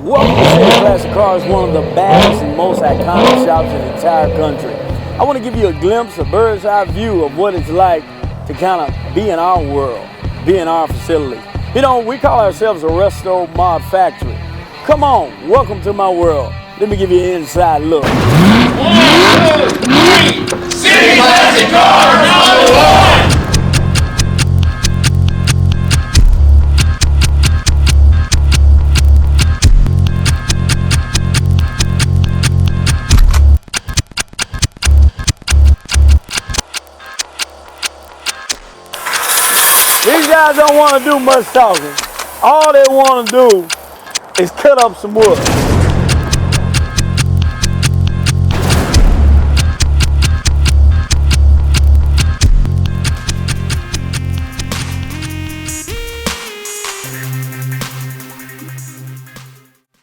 Welcome to City Classic Cars, one of the baddest and most iconic shops in the entire country. I want to give you a glimpse, a bird's eye view of what it's like to kind of be in our world, be in our facility. You know, we call ourselves a Restomod Factory. Come on, welcome to my world. Let me give you an inside look. 1, 2, 3, City Classic Cars #1! These guys don't want to do much talking. All they want to do is cut up some wood.